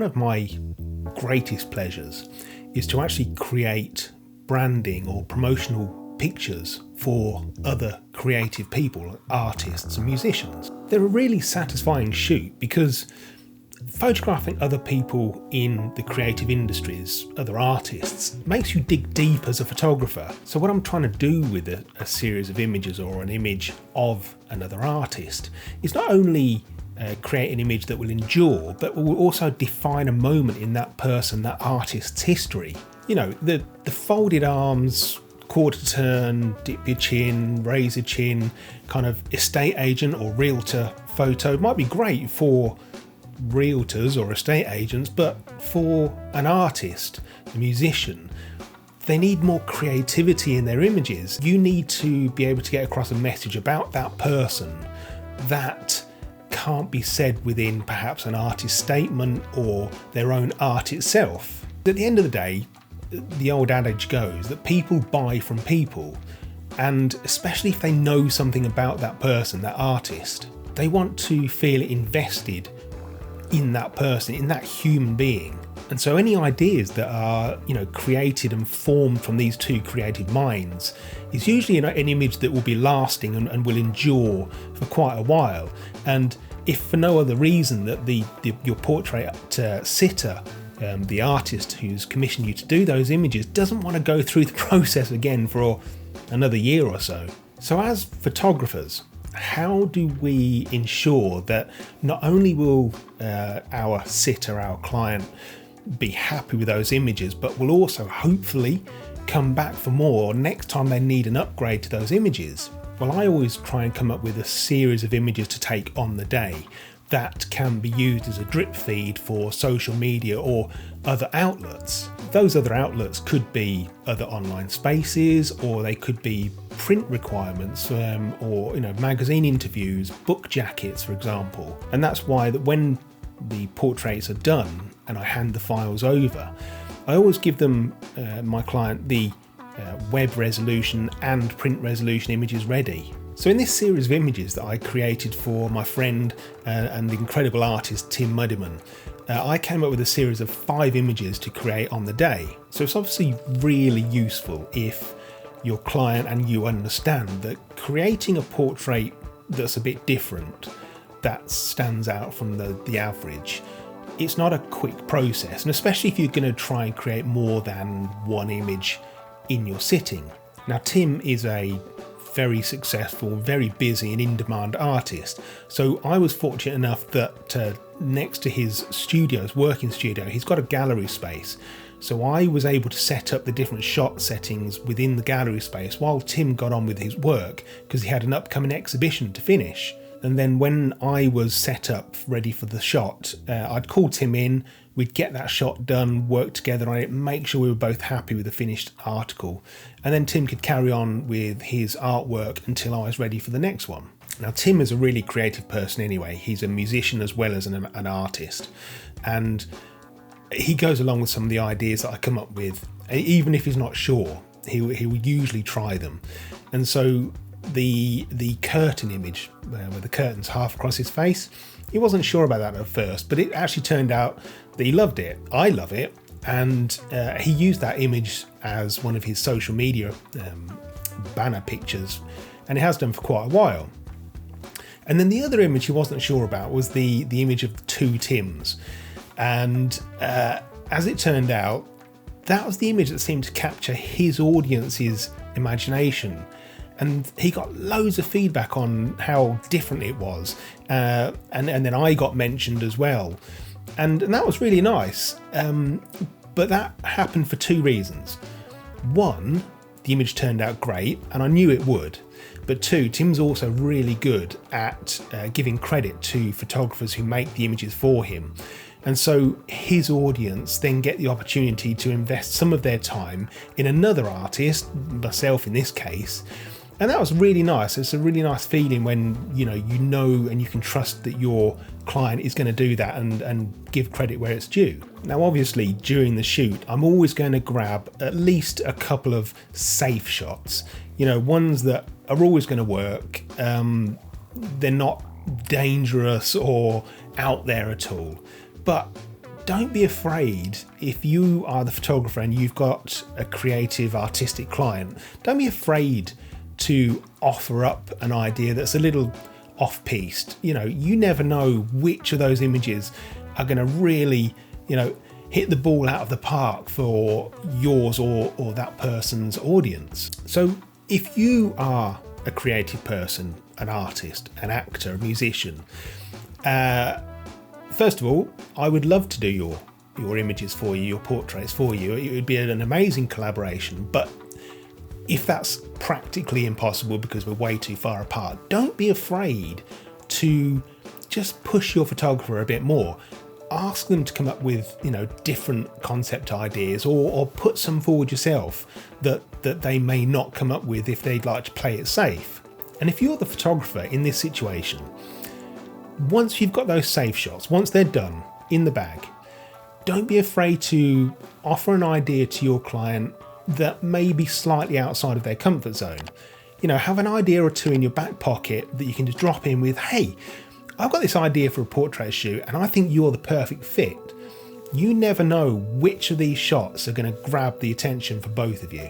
one of my greatest pleasures is to actually create branding or promotional pictures for other creative people, artists and musicians. They're a really satisfying shoot because photographing other people in the creative industries, other artists, makes you dig deep as a photographer. So what I'm trying to do with a series of images or an image of another artist is not only create an image that will endure, but will also define a moment in that person, that artist's history. You know, the folded arms, quarter turn, dip your chin, raise your chin, kind of estate agent or realtor photo might be great for realtors or estate agents, but for an artist, a musician, they need more creativity in their images. You need to be able to get across a message about that person that can't be said within perhaps an artist statement or their own art itself. At the end of the day, the old adage goes that people buy from people, and especially if they know something about that person, that artist, they want to feel invested in that person, in that human being. And so any ideas that are, created and formed from these two creative minds is usually an image that will be lasting and will endure for quite a while. And if for no other reason that your portrait sitter, the artist who's commissioned you to do those images, doesn't want to go through the process again for another year or so. So as photographers, how do we ensure that not only will our sitter, our client, be happy with those images, but will also hopefully come back for more next time they need an upgrade to those images? Well, I always try and come up with a series of images to take on the day that can be used as a drip feed for social media or other outlets. Those other outlets could be other online spaces, or they could be print requirements, or magazine interviews, book jackets, for example. And that's why that when the portraits are done and I hand the files over, I always give them, my client, the web resolution and print resolution images ready. So in this series of images that I created for my friend and the incredible artist Tim Muddiman, I came up with a series of 5 images to create on the day. So it's obviously really useful if your client and you understand that creating a portrait that's a bit different, that stands out from the average, it's not a quick process, and especially if you're going to try and create more than one image in your sitting. Now, Tim is a very successful, very busy and in-demand artist, so I was fortunate enough that next to his studio, his working studio, he's got a gallery space. So I was able to set up the different shot settings within the gallery space while Tim got on with his work, because he had an upcoming exhibition to finish. And then when I was set up ready for the shot, I'd call Tim in, we'd get that shot done, work together on it, make sure we were both happy with the finished article. And then Tim could carry on with his artwork until I was ready for the next one. Now, Tim is a really creative person anyway. He's a musician as well as an artist. And he goes along with some of the ideas that I come up with. Even if he's not sure, he will usually try them. And so the curtain image where the curtain's half across his face, he wasn't sure about that at first, but it actually turned out that he loved it. I love it, and he used that image as one of his social media banner pictures, and he has done for quite a while. And then the other image he wasn't sure about was the image of 2 Tims, and as it turned out, that was the image that seemed to capture his audience's imagination. And he got loads of feedback on how different it was. And then I got mentioned as well. And that was really nice. But that happened for 2 reasons. 1, the image turned out great, and I knew it would. But 2, Tim's also really good at giving credit to photographers who make the images for him. And so his audience then get the opportunity to invest some of their time in another artist, myself in this case. And that was really nice. It's a really nice feeling when you know and you can trust that your client is going to do that and give credit where it's due. Now, obviously, during the shoot, I'm always going to grab at least a couple of safe shots. Ones that are always going to work. They're not dangerous or out there at all. But don't be afraid if you are the photographer and you've got a creative artistic client, don't be afraid to offer up an idea that's a little off-piste. You know, you never know which of those images are going to really, you know, hit the ball out of the park for yours or that person's audience. So if you are a creative person, an artist, an actor, a musician, first of all, I would love to do your images for you, your portraits for you. It would be an amazing collaboration. But if that's practically impossible because we're way too far apart, don't be afraid to just push your photographer a bit more. Ask them to come up with, you know, different concept ideas, or put some forward yourself that they may not come up with if they'd like to play it safe. And if you're the photographer in this situation, once you've got those safe shots, once they're done in the bag, don't be afraid to offer an idea to your client that may be slightly outside of their comfort zone. You know, have an idea or two in your back pocket that you can just drop in with, hey, I've got this idea for a portrait shoot and I think you're the perfect fit. You never know which of these shots are going to grab the attention for both of you.